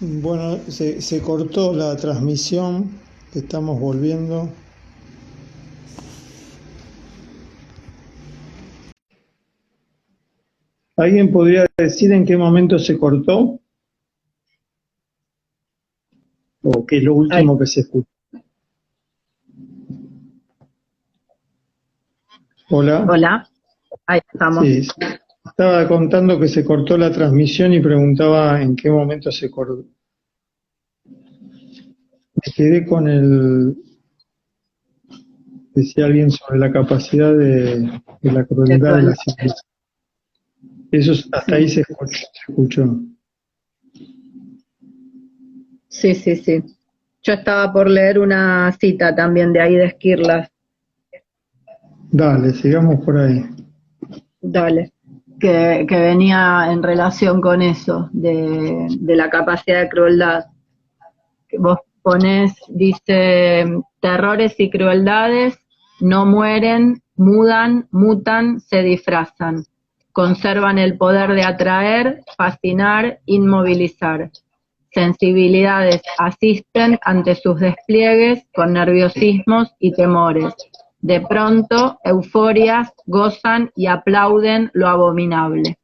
Bueno, se cortó la transmisión, estamos volviendo. ¿Alguien podría decir en qué momento se cortó? ¿O qué es lo Ahí, último que se escuchó? Hola. hola, ahí estamos. Sí, estaba contando que se cortó la transmisión y preguntaba en qué momento se cortó. Me quedé con decía alguien sobre la capacidad de la De crueldad de la crueldad. civilización. Eso hasta ahí Sí, se escuchó. sí, sí, sí. Yo estaba por leer una cita también de ahí de Esquirlas, Dale, sigamos por ahí. dale, que venía en relación con eso, de la capacidad de crueldad. Que vos ponés, dice, terrores y crueldades no mueren, mudan, mutan, se disfrazan. Conservan el poder de atraer, fascinar, inmovilizar. Sensibilidades asisten ante sus despliegues con nerviosismos y temores. De pronto, euforias gozan y aplauden lo abominable.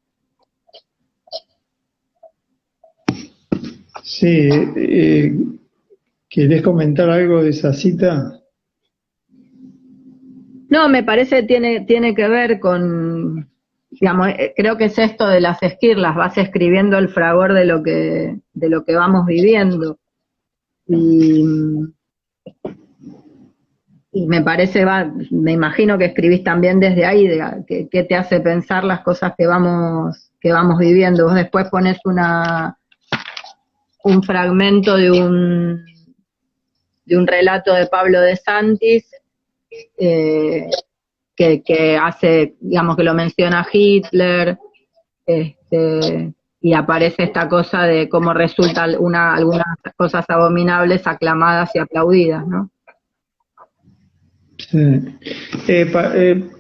Sí, ¿querés comentar algo de esa cita? No, me parece que tiene que ver con, digamos, creo que es esto de las esquirlas, vas escribiendo el fragor de lo que vamos viviendo. Y, y me parece, me imagino que escribís también desde ahí, que te hace pensar las cosas que vamos viviendo. Vos después pones un fragmento de un relato de Pablo de Santis, eh, que hace, digamos, que lo menciona Hitler, y aparece esta cosa de cómo resulta algunas cosas abominables aclamadas y aplaudidas, ¿no? Sí. El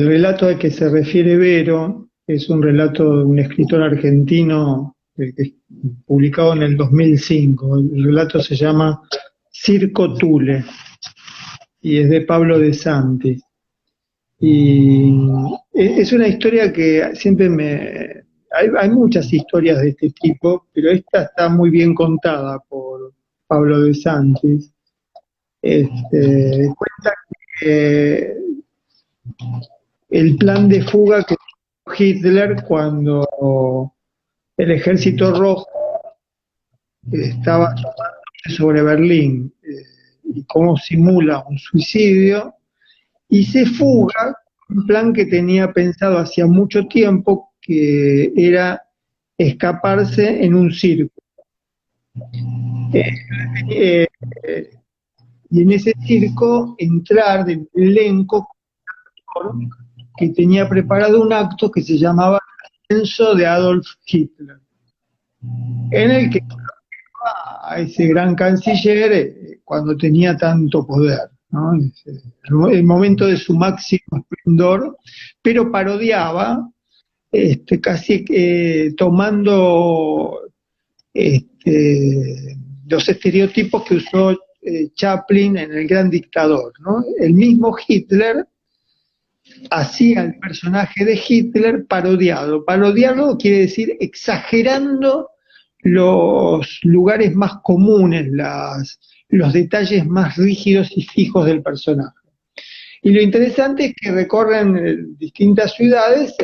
relato al que se refiere Vero es un relato de un escritor argentino publicado en el 2005. El relato se llama Circo Tule y es de Pablo de Santis. Y es una historia que siempre me... Hay muchas historias de este tipo, pero esta está muy bien contada por Pablo de Santis. Cuenta que el plan de fuga que tuvo Hitler cuando el ejército rojo estaba sobre Berlín, y cómo simula un suicidio y se fuga, un plan que tenía pensado hacía mucho tiempo, que era escaparse en un circo. Eh, eh, y en ese circo entrar del elenco que tenía preparado un acto que se llamaba el Ascenso de Adolf Hitler, en el que a ese gran canciller cuando tenía tanto poder, ¿no? El momento de su máximo esplendor, pero parodiaba, casi tomando los estereotipos que usó Chaplin en El Gran Dictador, ¿no? El mismo Hitler hacía el personaje de Hitler parodiado. Parodiado quiere decir exagerando los lugares más comunes, los detalles más rígidos y fijos del personaje. Y lo interesante es que recorren distintas ciudades,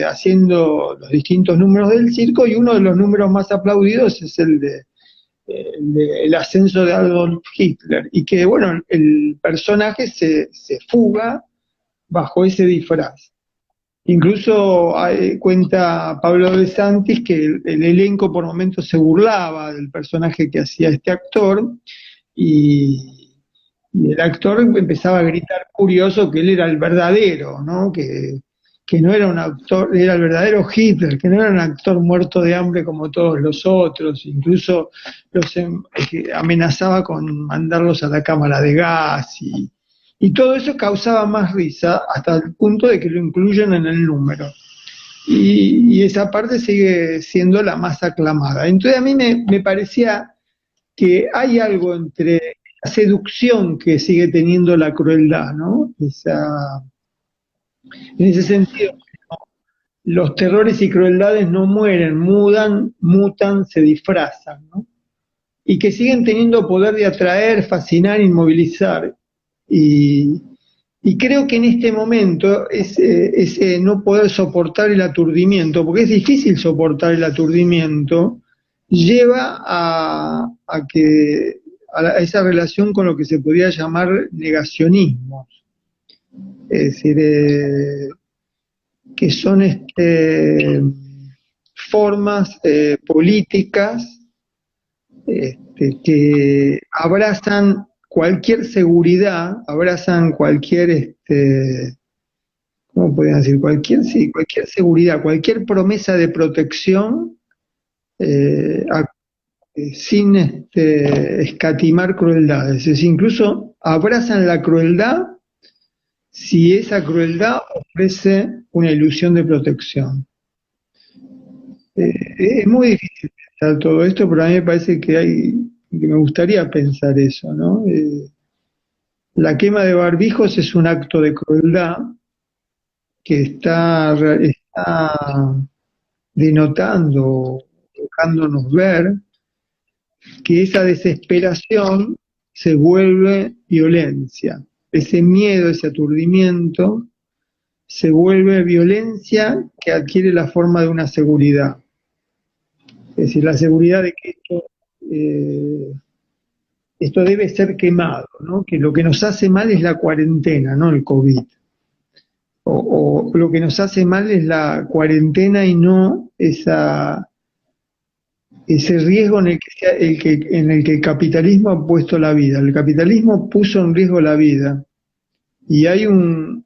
haciendo los distintos números del circo, y uno de los números más aplaudidos es el ascenso de Adolf Hitler, y que, bueno, el personaje se fuga bajo ese disfraz. Incluso cuenta Pablo de Santis que el elenco por momentos se burlaba del personaje que hacía este actor, y, y el actor empezaba a gritar curioso que él era el verdadero, ¿no? Que no era un actor, era el verdadero Hitler, que no era un actor muerto de hambre como todos los otros, incluso que amenazaba con mandarlos a la cámara de gas, y todo eso causaba más risa hasta el punto de que lo incluyen en el número. y esa parte sigue siendo la más aclamada. Entonces a mí me parecía que hay algo entre la seducción que sigue teniendo la crueldad, ¿no? En ese sentido, los terrores y crueldades no mueren, mutan, se disfrazan, ¿no? Y que siguen teniendo poder de atraer, fascinar, inmovilizar. Y, y creo que en este momento ese no poder soportar el aturdimiento, porque es difícil soportar el aturdimiento, lleva a esa relación con lo que se podría llamar negacionismo. Es decir, que son formas políticas que abrazan cualquier seguridad, abrazan cualquier, ¿cómo podrían decir? Cualquier seguridad, cualquier promesa de protección, sin escatimar crueldades. Es decir, incluso abrazan la crueldad si esa crueldad ofrece una ilusión de protección. Es muy difícil pensar todo esto, pero a mí me parece que me gustaría pensar eso, ¿no? La quema de barbijos es un acto de crueldad que está denotando, dejándonos ver que esa desesperación se vuelve violencia. Ese miedo, ese aturdimiento, se vuelve violencia que adquiere la forma de una seguridad. Es decir, la seguridad de que esto debe ser quemado, ¿no? Que lo que nos hace mal es la cuarentena, no el COVID. O lo que nos hace mal es la cuarentena y no ese riesgo en el que el capitalismo ha puesto la vida. El capitalismo puso en riesgo la vida. Y hay no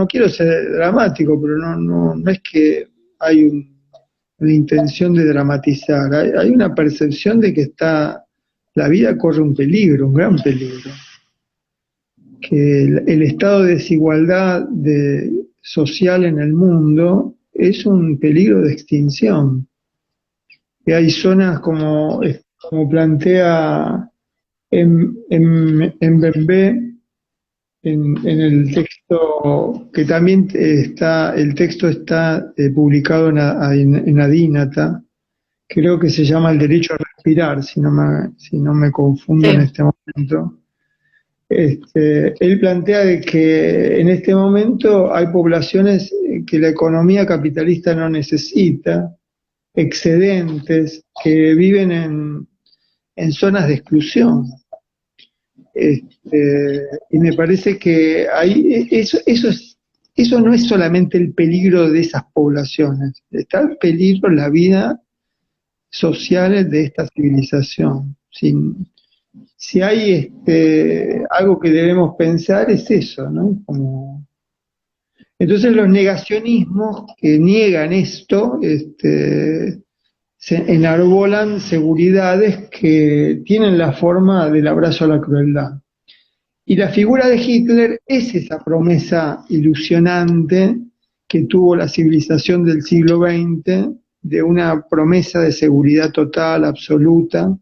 quiero ser dramático, pero no es que hay una intención de dramatizar. Hay una percepción de que la vida corre un peligro, un gran peligro. Que el estado de desigualdad social en el mundo es un peligro de extinción. Que hay zonas como plantea en Bembe, en el texto, que también el texto está publicado en Adínata, creo que se llama El derecho a respirar, si no me confundo en este momento. Él plantea de que en este momento hay poblaciones que la economía capitalista no necesita, excedentes, que viven en zonas de exclusión. Y me parece que eso no es solamente el peligro de esas poblaciones, está el peligro en la vida social de esta civilización. Si hay algo que debemos pensar es eso, ¿no? Entonces los negacionismos que niegan esto, se enarbolan seguridades que tienen la forma del abrazo a la crueldad. Y la figura de Hitler es esa promesa ilusionante que tuvo la civilización del siglo XX, de una promesa de seguridad total, absoluta,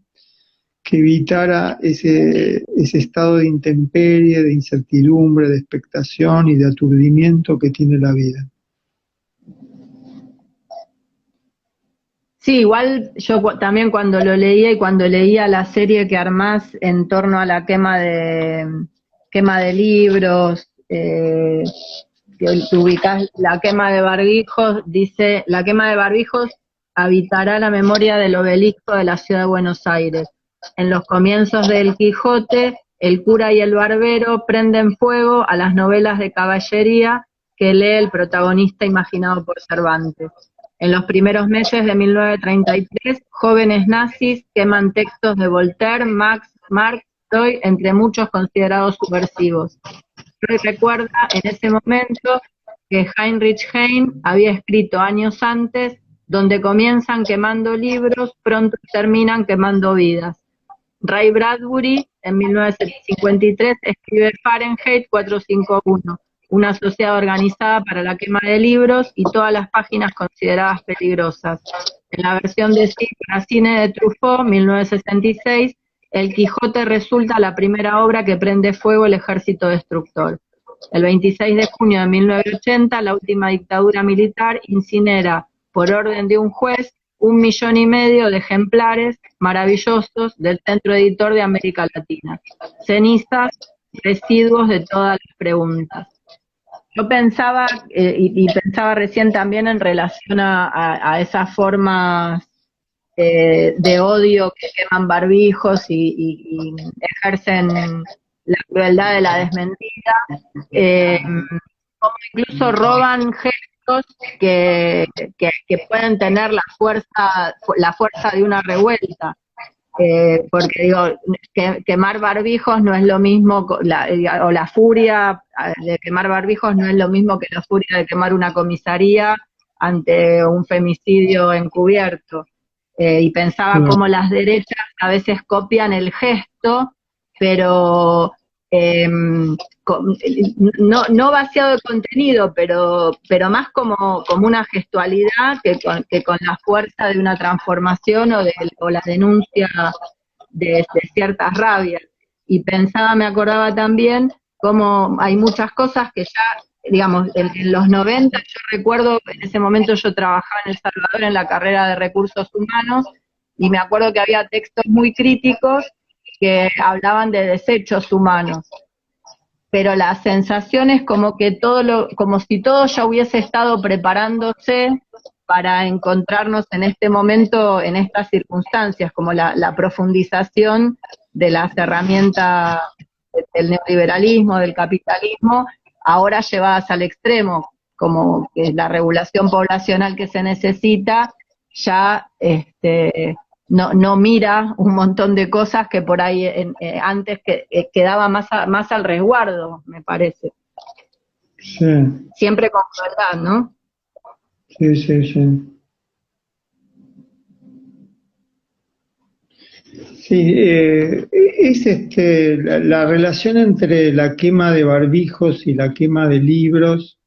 que evitara ese estado de intemperie, de incertidumbre, de expectación y de aturdimiento que tiene la vida. Sí, igual yo también cuando lo leía y cuando leía la serie que armás en torno a la quema de libros, que tú ubicás la quema de barbijos, dice, la quema de barbijos habitará la memoria del obelisco de la ciudad de Buenos Aires. En los comienzos del Quijote, el cura y el barbero prenden fuego a las novelas de caballería que lee el protagonista imaginado por Cervantes. En los primeros meses de 1933, jóvenes nazis queman textos de Voltaire, Marx, Tolstoy, entre muchos considerados subversivos. Freud recuerda en ese momento que Heinrich Heine había escrito años antes, donde comienzan quemando libros, pronto terminan quemando vidas. Ray Bradbury, en 1953, escribe Fahrenheit 451, una sociedad organizada para la quema de libros y todas las páginas consideradas peligrosas. En la versión de cine de Truffaut, 1966, El Quijote resulta la primera obra que prende fuego el ejército destructor. El 26 de junio de 1980, la última dictadura militar incinera, por orden de un juez, 1,5 millones de ejemplares maravillosos del Centro Editor de América Latina. Cenizas, residuos de todas las preguntas. Yo pensaba, y pensaba recién también en relación a esas formas de odio que queman barbijos y ejercen la crueldad de la desmentida, como incluso roban gestos que pueden tener la fuerza de una revuelta. Porque digo, quemar barbijos no es lo mismo, o la furia de quemar barbijos no es lo mismo que la furia de quemar una comisaría ante un femicidio encubierto. Y pensaba cómo las derechas a veces copian el gesto, pero no vaciado de contenido, pero más como una gestualidad que con la fuerza de una transformación o la denuncia de ciertas rabias. Y me acordaba también cómo hay muchas cosas que ya, digamos, en los 90, yo recuerdo, en ese momento yo trabajaba en El Salvador en la carrera de recursos humanos, y me acuerdo que había textos muy críticos que hablaban de desechos humanos, pero la sensación es como que como si todo ya hubiese estado preparándose para encontrarnos en este momento, en estas circunstancias, como la profundización de las herramientas del neoliberalismo, del capitalismo, ahora llevadas al extremo, como que la regulación poblacional que se necesita ya no mira un montón de cosas que por ahí antes quedaba más al resguardo, me parece. Sí. Siempre con verdad, ¿no? Sí, sí, sí. Sí, es la relación entre la quema de barbijos y la quema de libros,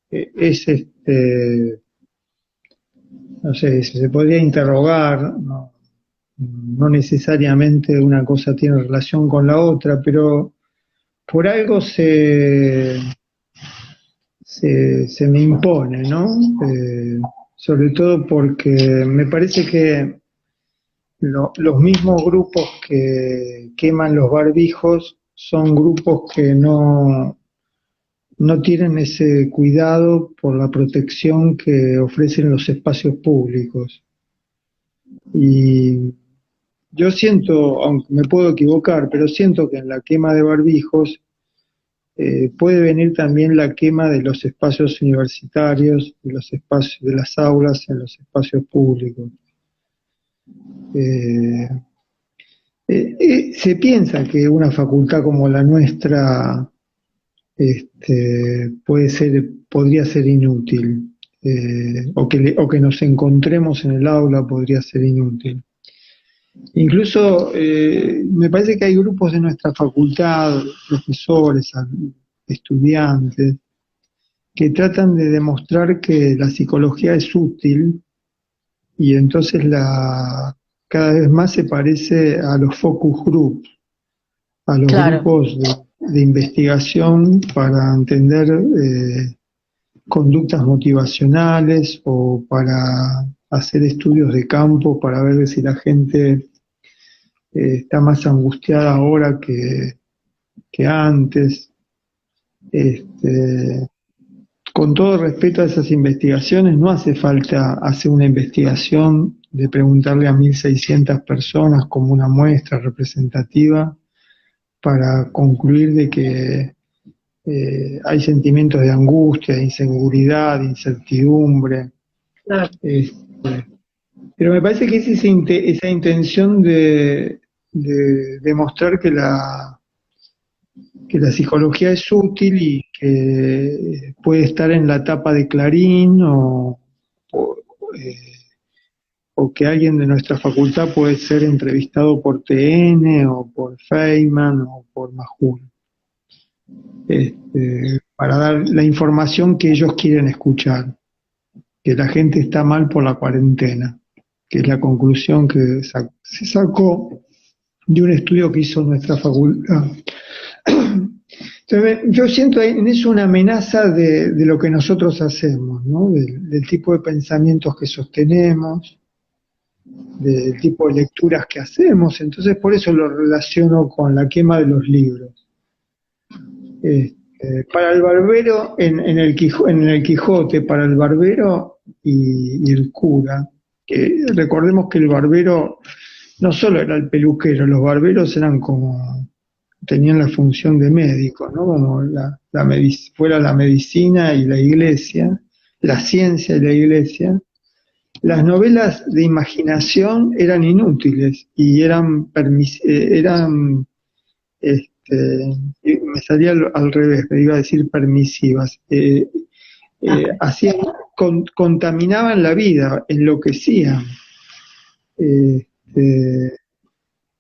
no sé, se podría interrogar, no necesariamente una cosa tiene relación con la otra, pero por algo se me impone, ¿no? Sobre todo porque me parece que los mismos grupos que queman los barbijos son grupos que no tienen ese cuidado por la protección que ofrecen los espacios públicos. Y yo siento, aunque me puedo equivocar, pero siento que en la quema de barbijos puede venir también la quema de los espacios universitarios, de los espacios de las aulas en los espacios públicos. Se piensa que una facultad como la nuestra podría ser inútil, o que nos encontremos en el aula podría ser inútil. Incluso me parece que hay grupos de nuestra facultad, profesores, estudiantes, que tratan de demostrar que la psicología es útil, y entonces cada vez más se parece a los focus groups, a los grupos de investigación para entender conductas motivacionales, o para hacer estudios de campo para ver si la gente está más angustiada ahora que antes. Con todo respeto a esas investigaciones, no hace falta hacer una investigación de preguntarle a 1.600 personas como una muestra representativa para concluir de que hay sentimientos de angustia, de inseguridad, de incertidumbre. Claro. Pero me parece que es esa intención de demostrar que la psicología es útil y que puede estar en la tapa de Clarín, o que alguien de nuestra facultad puede ser entrevistado por TN o por Feynman o por Majul. para dar la información que ellos quieren escuchar, que la gente está mal por la cuarentena, que es la conclusión que se sacó de un estudio que hizo nuestra facultad. Entonces, yo siento en eso una amenaza de lo que nosotros hacemos, ¿no? Del tipo de pensamientos que sostenemos, del tipo de lecturas que hacemos. Entonces, por eso lo relaciono con la quema de los libros. Para el barbero, en el Quijote, para el barbero y el cura, que recordemos que el barbero no solo era el peluquero, los barberos eran como, tenían la función de médico, ¿no? Como fuera la medicina y la iglesia, la ciencia y la iglesia. Las novelas de imaginación eran inútiles y me salía al revés, me iba a decir permisivas. Hacían, contaminaban la vida, enloquecían.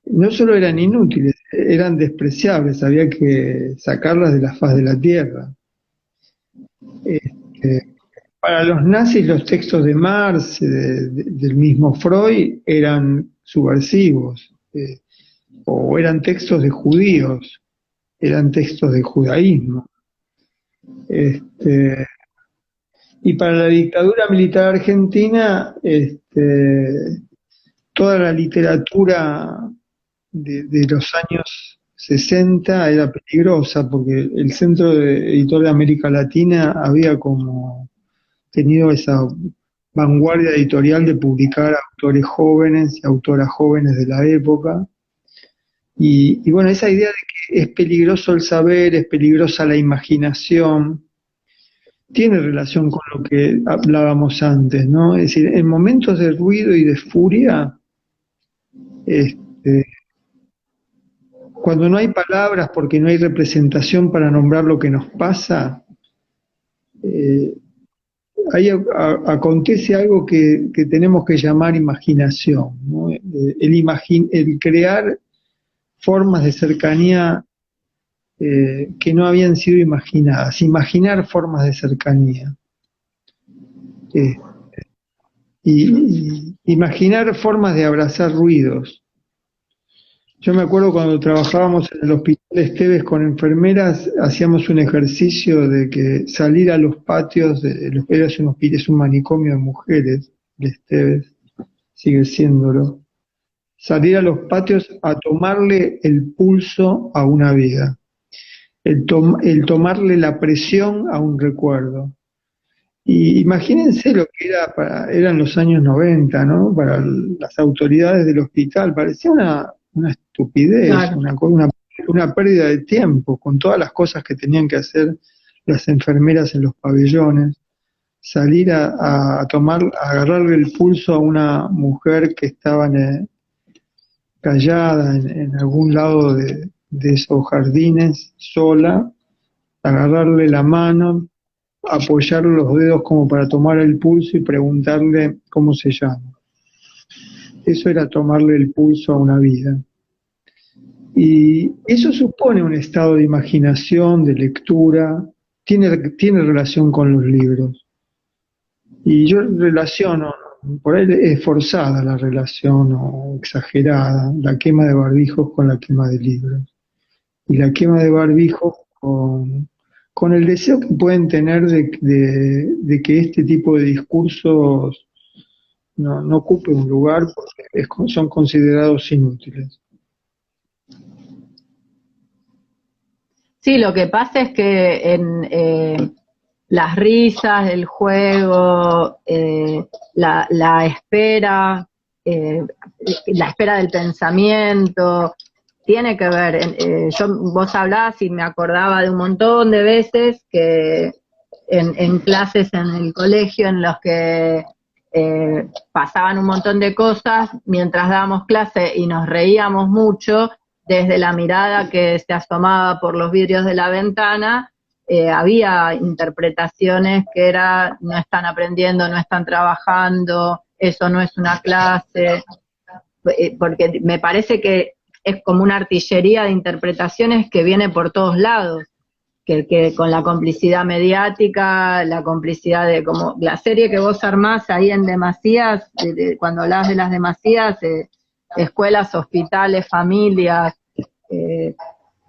No solo eran inútiles, eran despreciables, había que sacarlas de la faz de la tierra. Para los nazis los textos de Marx, del mismo Freud, eran subversivos, o eran textos de judíos, eran textos de judaísmo. Y para la dictadura militar argentina, toda la literatura de los años 60 era peligrosa, porque el Centro Editor de América Latina había como tenido esa vanguardia editorial de publicar autores jóvenes y autoras jóvenes de la época. Y bueno, esa idea de que es peligroso el saber, es peligrosa la imaginación, tiene relación con lo que hablábamos antes, ¿no? Es decir, en momentos de ruido y de furia, cuando no hay palabras porque no hay representación para nombrar lo que nos pasa, ahí acontece algo que tenemos que llamar imaginación, ¿no? El crear formas de cercanía que no habían sido imaginadas, imaginar formas de cercanía. Y imaginar formas de abrazar ruidos. Yo me acuerdo cuando trabajábamos en el Hospital Esteves con enfermeras, hacíamos un ejercicio de que salir a los patios, es un manicomio de mujeres, el Esteves, sigue siéndolo, salir a los patios a tomarle el pulso a una vida, el tomarle la presión a un recuerdo. Y imagínense lo que eran los años 90, ¿no? Para las autoridades del hospital, parecía una estupidez, claro. una pérdida de tiempo, con todas las cosas que tenían que hacer las enfermeras en los pabellones, salir a agarrarle el pulso a una mujer que estaba callada en algún lado de esos jardines, sola, agarrarle la mano, apoyar los dedos como para tomar el pulso y preguntarle cómo se llama. Eso era tomarle el pulso a una vida. Y eso supone un estado de imaginación, de lectura, tiene relación con los libros. Y yo relaciono, por ahí es forzada la relación o exagerada, la quema de barbijos con la quema de libros. Y la quema de barbijos con el deseo que pueden tener de que este tipo de discursos no ocupe un lugar porque son considerados inútiles. Sí, lo que pasa es que en las risas, el juego, la espera del pensamiento, tiene que ver. Vos hablabas y me acordaba de un montón de veces que en clases en el colegio en los que pasaban un montón de cosas mientras dábamos clase y nos reíamos mucho desde la mirada que se asomaba por los vidrios de la ventana. Había interpretaciones que no están aprendiendo, no están trabajando, eso no es una clase, porque me parece que es como una artillería de interpretaciones que viene por todos lados, que con la complicidad mediática, la complicidad de como la serie que vos armás ahí en Demasías, cuando hablabas de las Demasías, escuelas, hospitales, familias,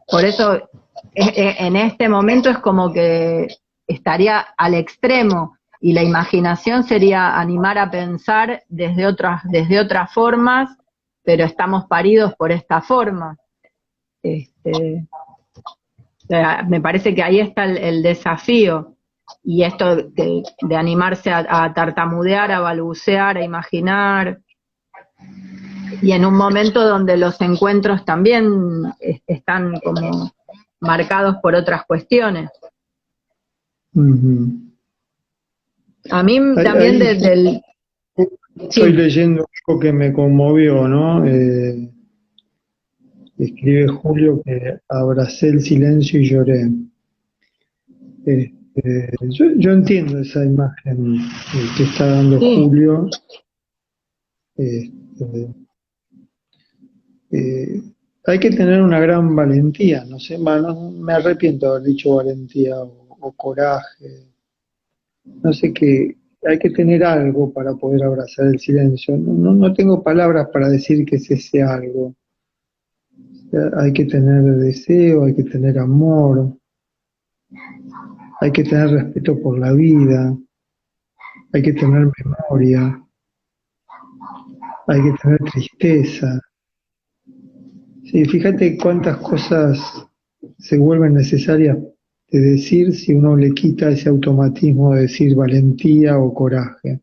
por eso en este momento es como que estaría al extremo, y la imaginación sería animar a pensar desde otras formas, pero estamos paridos por esta forma. Me parece que ahí está el desafío, y esto de animarse a tartamudear, a balbucear, a imaginar, y en un momento donde los encuentros también están como marcados por otras cuestiones. Uh-huh. A mí también desde el... Estoy leyendo algo que me conmovió, ¿no? Escribe Julio que abracé el silencio y lloré. Yo entiendo esa imagen que está dando Julio. Hay que tener una gran valentía, no sé, no, me arrepiento de haber dicho valentía o coraje, no sé qué, hay que tener algo para poder abrazar el silencio, no tengo palabras para decir que es ese algo. Hay que tener deseo, hay que tener amor, hay que tener respeto por la vida, hay que tener memoria, hay que tener tristeza. Sí, fíjate cuántas cosas se vuelven necesarias de decir si uno le quita ese automatismo de decir valentía o coraje.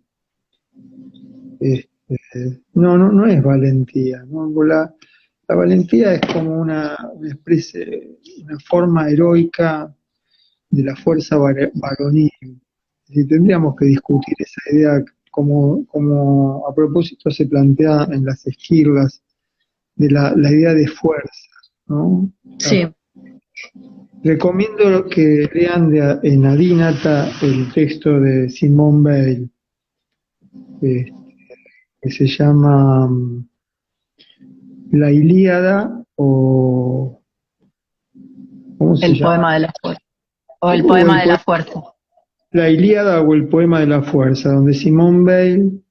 No es valentía, ¿no? La valentía es como una forma heroica de la fuerza varonil. Si tendríamos que discutir esa idea como a propósito se plantea en las esquirlas de la idea de fuerza, ¿no? Sí. Recomiendo que lean en Adínata el texto de Simone Weil, que se llama La Ilíada o... ¿cómo se llama? El poema de la fuerza. O el poema de la fuerza. La Ilíada o el poema de la fuerza, donde Simone Weil,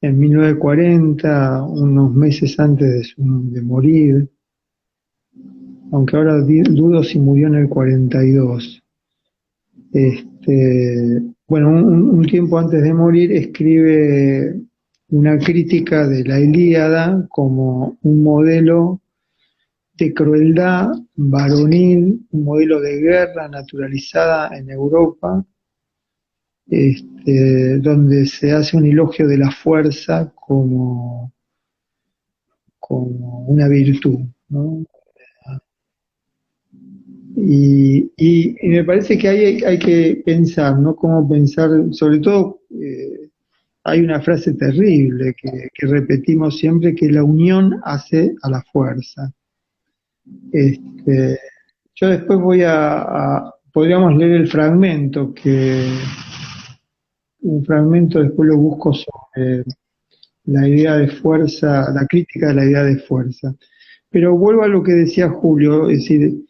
en 1940, unos meses antes de morir, aunque ahora dudo si murió en el 42, bueno, un tiempo antes de morir escribe una crítica de la Ilíada como un modelo de crueldad varonil, un modelo de guerra naturalizada en Europa, donde se hace un elogio de la fuerza como una virtud, ¿no? Y me parece que hay que pensar, ¿no? Cómo pensar, sobre todo, hay una frase terrible que repetimos siempre, que la unión hace a la fuerza. Yo después podríamos leer el fragmento, un fragmento después lo busco sobre la idea de fuerza, la crítica de la idea de fuerza. Pero vuelvo a lo que decía Julio, es decir,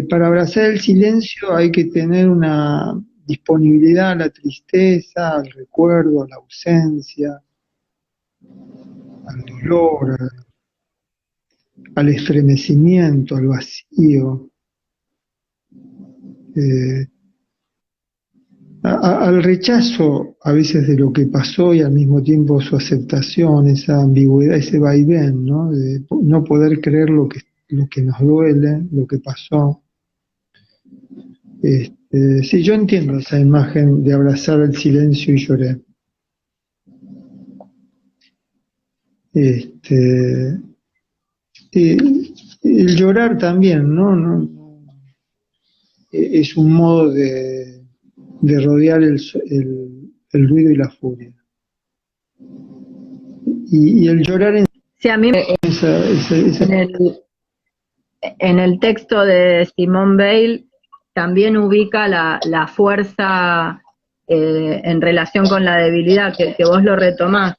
para abrazar el silencio hay que tener una disponibilidad a la tristeza, al recuerdo, a la ausencia, al dolor, al estremecimiento, al vacío, al rechazo a veces de lo que pasó y al mismo tiempo su aceptación, esa ambigüedad, ese vaivén, ¿no? De no poder creer lo que nos duele, lo que pasó. Sí, yo entiendo esa imagen de abrazar el silencio y lloré. El llorar también, ¿no? Es un modo de rodear el ruido y la furia. Y el llorar en... Sí, a mí en el texto de Simone Weil también ubica la fuerza en relación con la debilidad, que vos lo retomás.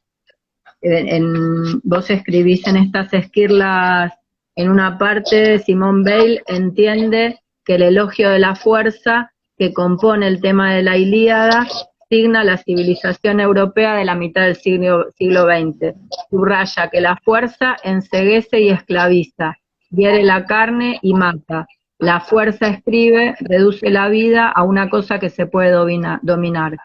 Vos escribís en estas esquirlas, en una parte, Simone Weil entiende que el elogio de la fuerza que compone el tema de la Ilíada signa la civilización europea de la mitad del siglo XX. Subraya que la fuerza enceguece y esclaviza, hiere la carne y mata. La fuerza, escribe, reduce la vida a una cosa que se puede dominar.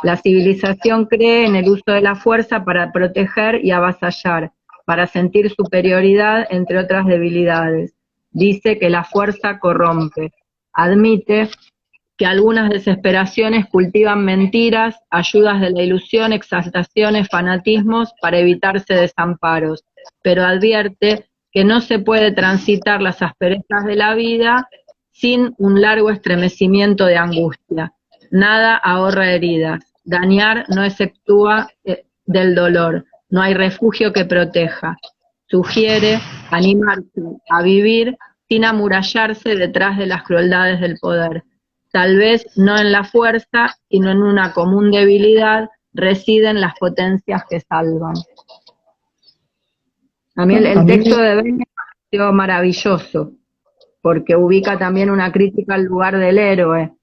La civilización cree en el uso de la fuerza para proteger y avasallar, para sentir superioridad entre otras debilidades. Dice que la fuerza corrompe. Admite que algunas desesperaciones cultivan mentiras, ayudas de la ilusión, exaltaciones, fanatismos para evitarse desamparos, pero advierte que no se puede transitar las asperezas de la vida sin un largo estremecimiento de angustia. Nada ahorra heridas, dañar no exceptúa del dolor, no hay refugio que proteja. Sugiere animarse a vivir sin amurallarse detrás de las crueldades del poder. Tal vez no en la fuerza, sino en una común debilidad, residen las potencias que salvan. A mí el texto de Ben me pareció maravilloso, porque ubica también una crítica al lugar del héroe. A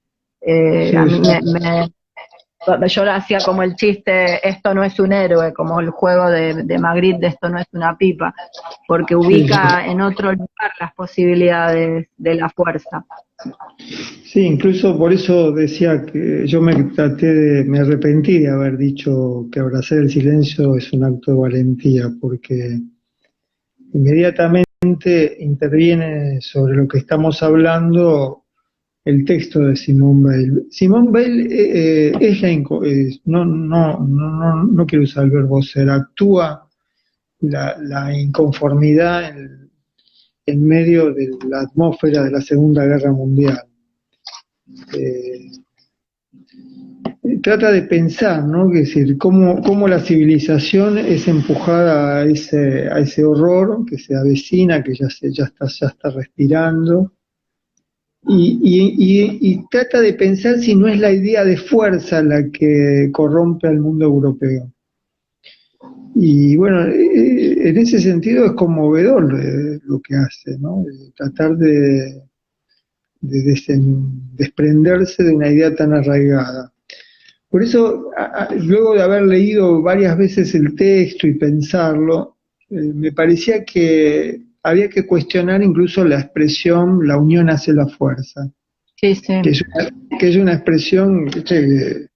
mí yo lo hacía como el chiste, esto no es un héroe, como el juego de Magritte de esto no es una pipa, porque ubica en otro lugar las posibilidades de la fuerza. Sí, incluso por eso decía que yo me arrepentí de haber dicho que abrazar el silencio es un acto de valentía, porque inmediatamente interviene sobre lo que estamos hablando el texto de Simone Weil. Simone Weil no quiero usar el verbo ser, actúa la inconformidad en medio de la atmósfera de la Segunda Guerra Mundial. Trata de pensar, ¿no? Es decir, cómo la civilización es empujada a ese horror que se avecina, que ya está respirando, y trata de pensar si no es la idea de fuerza la que corrompe al mundo europeo. Y bueno, en ese sentido es conmovedor lo que hace, ¿no? Tratar de desprenderse de una idea tan arraigada. Por eso, luego de haber leído varias veces el texto y pensarlo, me parecía que había que cuestionar incluso la expresión "la unión hace la fuerza", sí, sí. que es una expresión que,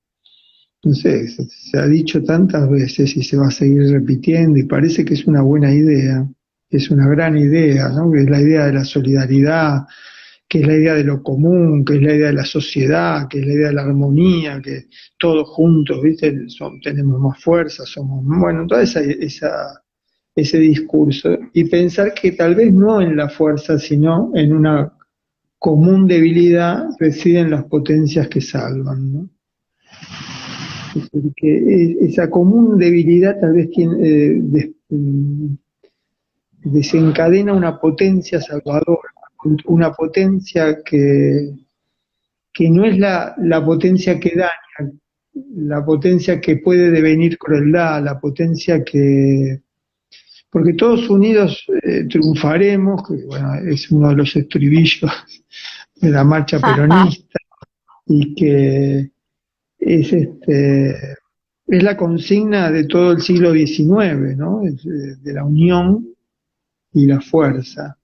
no sé, se ha dicho tantas veces y se va a seguir repitiendo, y parece que es una buena idea, es una gran idea, ¿no? Que es la idea de la solidaridad, que es la idea de lo común, que es la idea de la sociedad, que es la idea de la armonía, que todos juntos, ¿viste? Tenemos más fuerza, somos, bueno, todo ese discurso, y pensar que tal vez no en la fuerza, sino en una común debilidad residen las potencias que salvan, ¿no? Es decir, que esa común debilidad tal vez desencadena una potencia salvadora, una potencia que no es la potencia que daña, la potencia que puede devenir crueldad, la potencia que... Porque todos unidos triunfaremos, que bueno, es uno de los estribillos de la marcha peronista, y que es la consigna de todo el siglo XIX, ¿no? De la unión y la fuerza.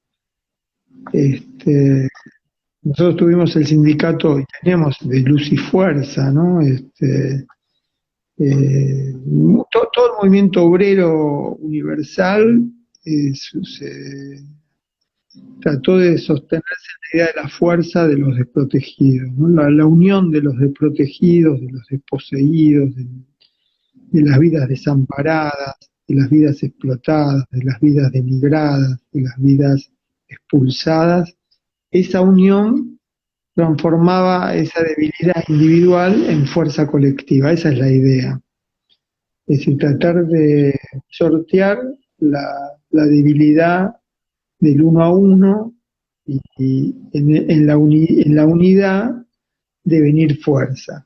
Nosotros tuvimos el sindicato y teníamos de Luz y Fuerza, ¿no? Todo el movimiento obrero universal se trató de sostenerse en la idea de la fuerza de los desprotegidos, ¿no? La unión de los desprotegidos, de los desposeídos, de las vidas desamparadas, de las vidas explotadas, de las vidas denigradas, de las vidas expulsadas. Esa unión transformaba esa debilidad individual en fuerza colectiva, esa es la idea. Es decir, tratar de sortear la debilidad del uno a uno y en la unidad devenir fuerza.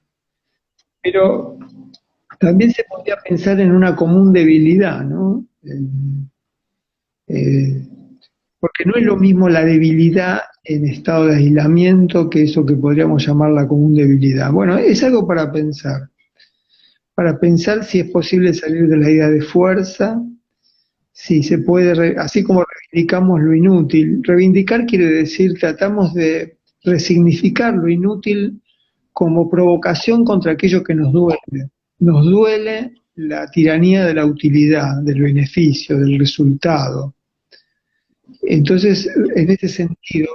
Pero también se podía pensar en una común debilidad, ¿no? Porque no es lo mismo la debilidad en estado de aislamiento que eso que podríamos llamar la común debilidad. Bueno, es algo para pensar si es posible salir de la idea de fuerza, si se puede, así como reivindicamos lo inútil. Reivindicar quiere decir, tratamos de resignificar lo inútil como provocación contra aquello que nos duele. Nos duele la tiranía de la utilidad, del beneficio, del resultado. Entonces, en ese sentido,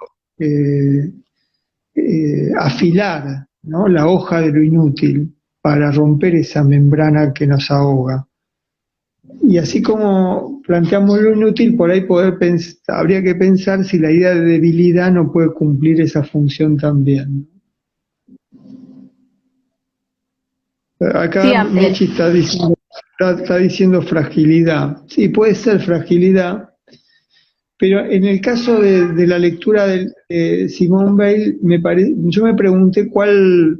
afilar, ¿no?, la hoja de lo inútil para romper esa membrana que nos ahoga. Y así como planteamos lo inútil, por ahí habría que pensar si la idea de debilidad no puede cumplir esa función también. Acá Sí, Mechi está diciendo fragilidad. Sí, puede ser fragilidad, pero en el caso de la lectura de Simone Weil, yo me pregunté cuál,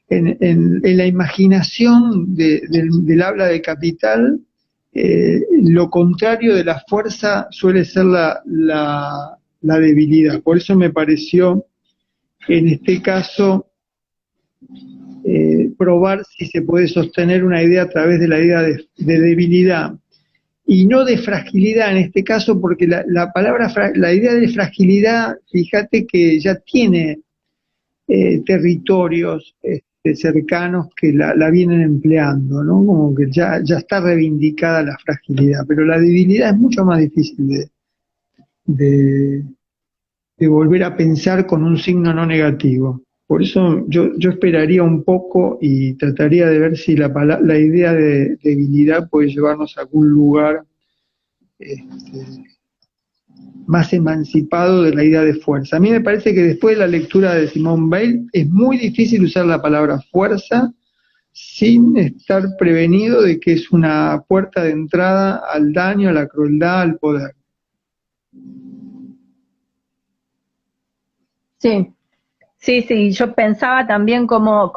en la imaginación del habla de Capital, lo contrario de la fuerza suele ser la debilidad. Por eso me pareció, en este caso, probar si se puede sostener una idea a través de la idea de debilidad y no de fragilidad en este caso, porque la idea de fragilidad, fíjate que ya tiene territorios cercanos que la vienen empleando, ¿no? Como que ya está reivindicada la fragilidad, pero la debilidad es mucho más difícil de, de volver a pensar con un signo no negativo. Por eso yo esperaría un poco y trataría de ver si la idea de debilidad puede llevarnos a algún lugar más emancipado de la idea de fuerza. A mí me parece que después de la lectura de Simone Weil es muy difícil usar la palabra fuerza sin estar prevenido de que es una puerta de entrada al daño, a la crueldad, al poder. sí, sí, yo pensaba también como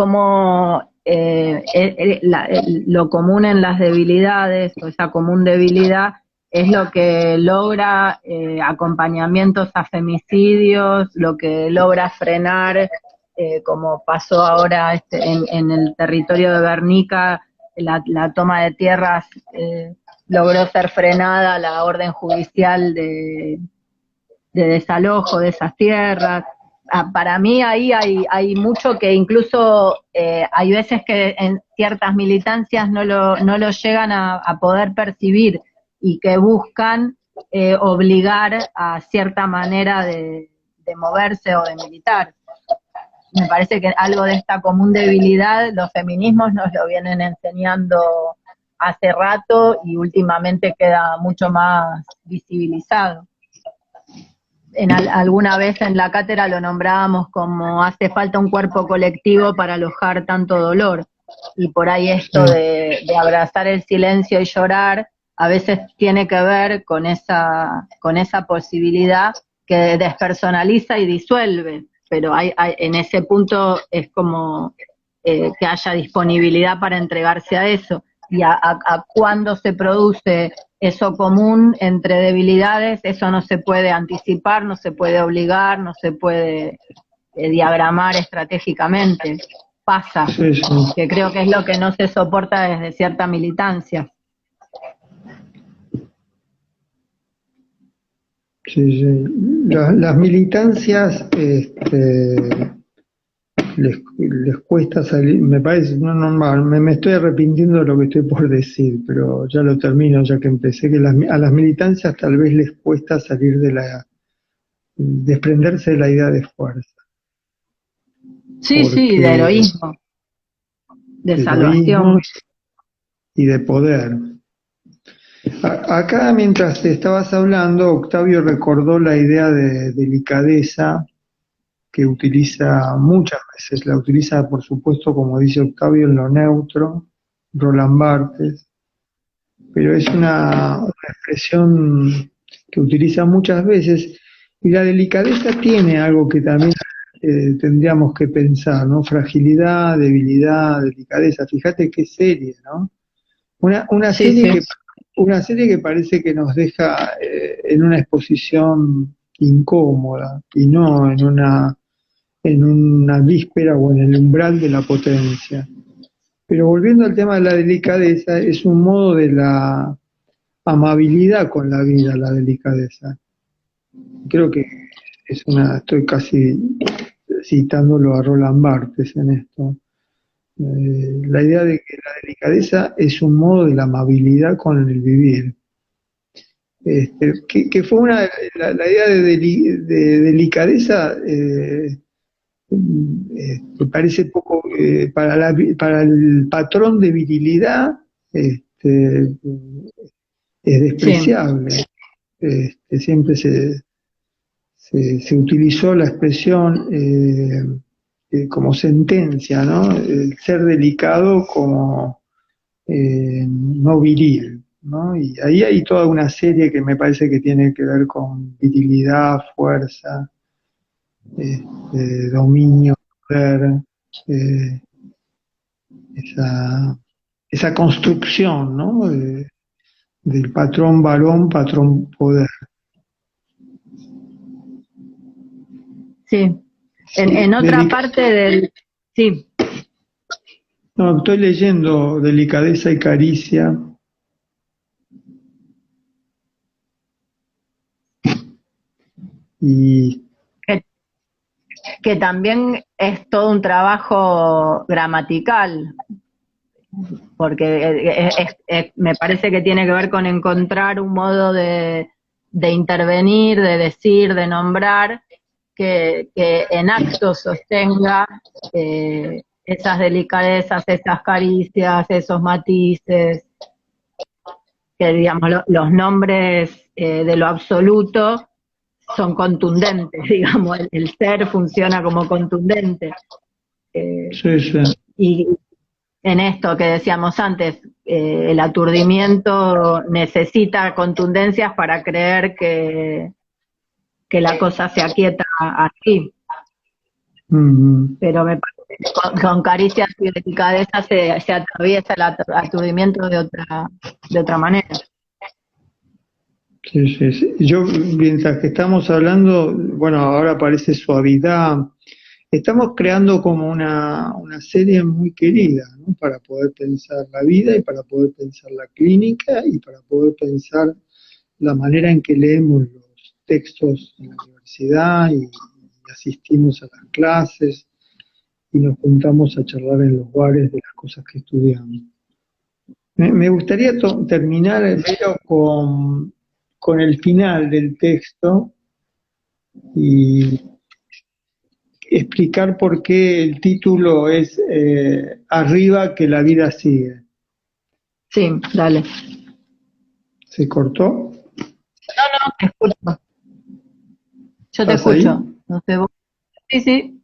lo común en las debilidades, o esa común debilidad, es lo que logra acompañamientos a femicidios, lo que logra frenar, como pasó ahora en el territorio de Guernica, la toma de tierras logró ser frenada la orden judicial de desalojo de esas tierras. Para mí ahí hay mucho que incluso hay veces que en ciertas militancias no lo llegan a poder percibir y que buscan obligar a cierta manera de moverse o de militar. Me parece que algo de esta común debilidad los feminismos nos lo vienen enseñando hace rato y últimamente queda mucho más visibilizado. Alguna vez en la cátedra lo nombrábamos como hace falta un cuerpo colectivo para alojar tanto dolor, y por ahí esto de abrazar el silencio y llorar a veces tiene que ver con esa posibilidad que despersonaliza y disuelve, pero en ese punto es como que haya disponibilidad para entregarse a eso, y a cuándo se produce eso común entre debilidades, eso no se puede anticipar, no se puede obligar, no se puede diagramar estratégicamente. Pasa, Sí, sí. que creo que es lo que no se soporta desde cierta militancia. Sí, sí. Las militancias les cuesta salir, me parece, no normal, me estoy arrepintiendo de lo que estoy por decir, pero ya lo termino, ya que empecé, que a las militancias tal vez les cuesta salir desprenderse de la idea de fuerza. Sí, sí, de heroísmo, de salvación. Y de poder. Acá, mientras estabas hablando, Octavio recordó la idea de delicadeza que utiliza muchas veces, la utiliza por supuesto, como dice Octavio, en lo neutro, Roland Barthes, pero es una expresión que utiliza muchas veces, y la delicadeza tiene algo que también tendríamos que pensar, ¿no? Fragilidad, debilidad, delicadeza, fíjate qué serie, ¿no? Una Sí, serie sí. una serie que parece que nos deja en una exposición incómoda y no en una víspera o en el umbral de la potencia. Pero volviendo al tema de la delicadeza, es un modo de la amabilidad con la vida, la delicadeza. Creo que estoy casi citándolo a Roland Barthes en esto. La idea de que la delicadeza es un modo de la amabilidad con el vivir. Que fue la idea de delicadeza, me parece poco, para el patrón de virilidad, es Sí, despreciable. Siempre se utilizó la expresión como sentencia, ¿no? El ser delicado como no viril, ¿no? Y ahí hay toda una serie que me parece que tiene que ver con virilidad, fuerza, dominio, poder, eh, esa, esa construcción, ¿no? Del patrón varón, patrón poder. sí. Sí, En otra parte del... Sí, no, estoy leyendo Delicadeza y Caricia. Y que, que también es todo un trabajo gramatical, porque me parece que tiene que ver con encontrar un modo de intervenir, de decir, de nombrar, que en acto sostenga esas delicadezas, esas caricias, esos matices, que digamos los nombres de lo absoluto son contundentes, digamos, el ser funciona como contundente. Eh, sí, sí. y en esto que decíamos antes, el aturdimiento necesita contundencias para creer que la cosa se aquieta así. Mm, Pero me parece que con caricias y delicadeza se atraviesa el aturdimiento de otra manera. sí, sí, sí. Yo, mientras que estamos hablando, bueno, ahora aparece suavidad. Estamos creando como una serie muy querida, ¿no? Para poder pensar la vida y para poder pensar la clínica y para poder pensar la manera en que leemos los textos en la universidad y asistimos a las clases y nos juntamos a charlar en los bares de las cosas que estudiamos. Me gustaría terminar medio con el final del texto y explicar por qué el título es Arriba que la vida sigue. Sí, dale. ¿Se cortó? Te escucho. Yo te ¿Estás ahí? escucho. No sé vos. Sí, sí.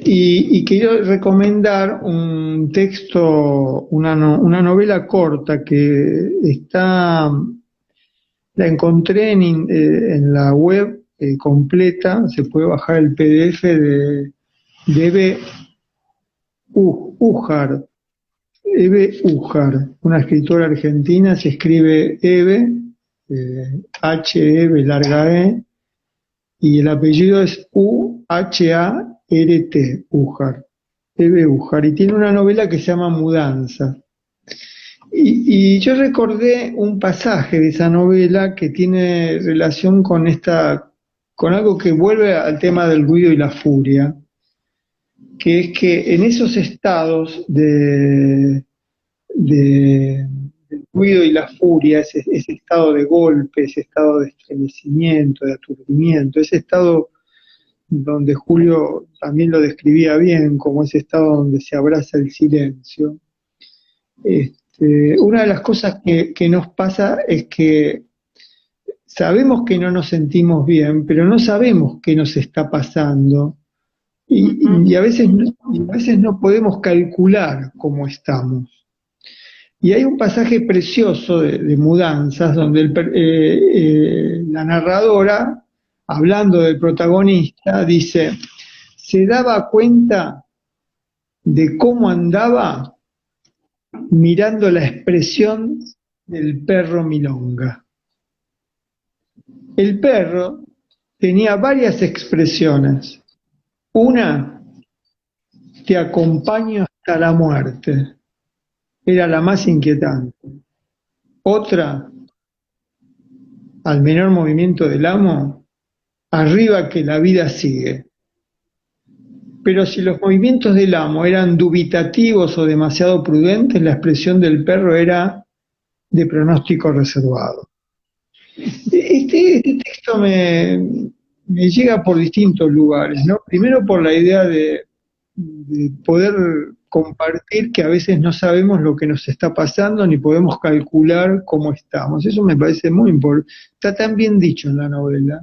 Y quiero recomendar un texto, una novela corta que la encontré en la web completa, se puede bajar el PDF de Ujar, Eve Ujar, una escritora argentina, se escribe Eve, H-E-V larga E, y el apellido es U-H-A-R-T, Ujar, Eve Ujar, y tiene una novela que se llama Mudanza. Y yo recordé un pasaje de esa novela que tiene relación con algo que vuelve al tema del ruido y la furia, que es que en esos estados del ruido y la furia, ese estado de golpe, ese estado de estremecimiento, de aturdimiento, ese estado donde Julio también lo describía bien, como ese estado donde se abraza el silencio. Una de las cosas que nos pasa es que sabemos que no nos sentimos bien, pero no sabemos qué nos está pasando y a veces no podemos calcular cómo estamos. Y hay un pasaje precioso de Mudanzas donde la narradora, hablando del protagonista, dice, se daba cuenta de cómo andaba mirando la expresión del perro Milonga. El perro tenía varias expresiones. Una, te acompaño hasta la muerte. Era la más inquietante. Otra, al menor movimiento del amo, arriba que la vida sigue. Pero si los movimientos del amo eran dubitativos o demasiado prudentes, la expresión del perro era de pronóstico reservado. Este texto me llega por distintos lugares, ¿no? Primero por la idea de poder compartir que a veces no sabemos lo que nos está pasando ni podemos calcular cómo estamos. Eso me parece muy importante. Está tan bien dicho en la novela.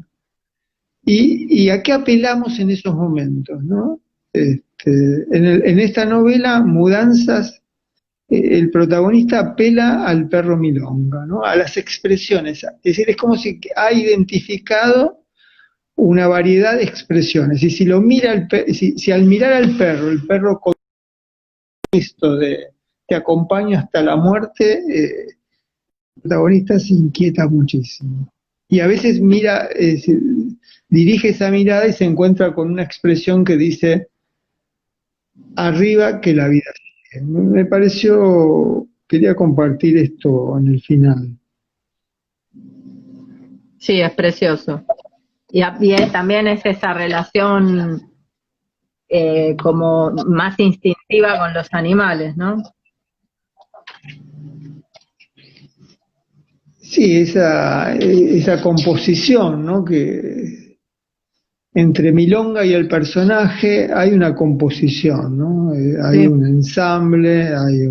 ¿Y a qué apelamos en esos momentos, no? En esta novela, Mudanzas, el protagonista apela al perro milonga, ¿no? A las expresiones. Es decir, es como si ha identificado una variedad de expresiones. Y si lo mira si al mirar al perro, el perro con esto de te acompaño hasta la muerte, el protagonista se inquieta muchísimo. Y a veces dirige esa mirada y se encuentra con una expresión que dice arriba que la vida sigue. Me pareció, quería compartir esto en el final. Sí, es precioso. Y también es esa relación como más instintiva con los animales, ¿no? Sí, esa composición, ¿no? Que entre Milonga y el personaje hay una composición, ¿no? Hay Sí. un ensamble, hay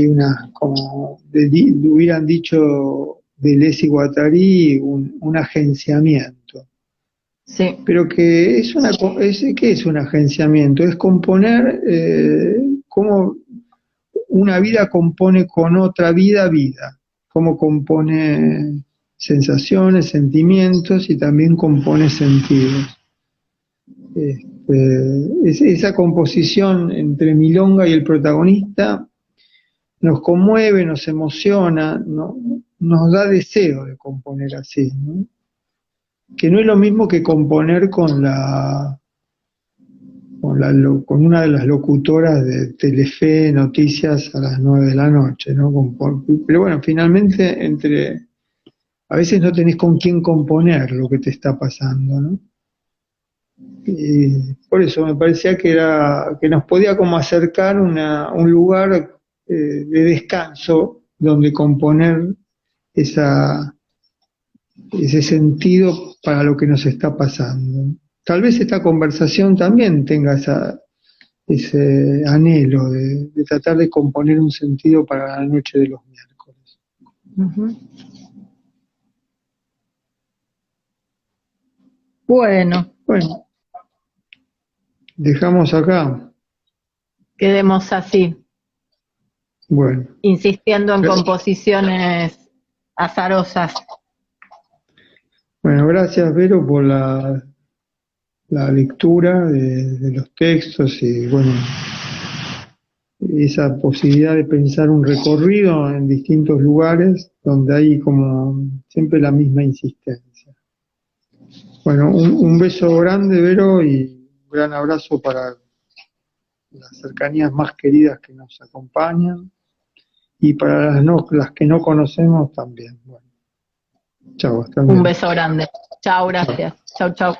una, como hubieran dicho Deleuze y Guattari, un agenciamiento. Sí. Pero que ¿qué es un agenciamiento? Es componer cómo una vida compone con otra vida, cómo compone sensaciones, sentimientos y también compone sentidos. Esa composición entre Milonga y el protagonista nos conmueve, nos emociona, ¿no? Nos da deseo de componer así, ¿no? Que no es lo mismo que componer con una de las locutoras de Telefe Noticias a las 9 de la noche, ¿no? Pero bueno, finalmente a veces no tenés con quién componer lo que te está pasando, ¿no? Y por eso me parecía que nos podía como acercar un lugar de descanso donde componer ese sentido para lo que nos está pasando. Tal vez esta conversación también tenga ese anhelo de tratar de componer un sentido para la noche de los miércoles. Uh-huh. Bueno, dejamos acá. Quedemos así. Bueno. Insistiendo en composiciones azarosas. Bueno, gracias Vero por la lectura de los textos y bueno, esa posibilidad de pensar un recorrido en distintos lugares donde hay como siempre la misma insistencia. Bueno, un beso grande Vero y un gran abrazo para las cercanías más queridas que nos acompañan y para las que no conocemos también. Bueno, chao, hasta luego. Un beso grande. Chao, gracias. Chao, chao.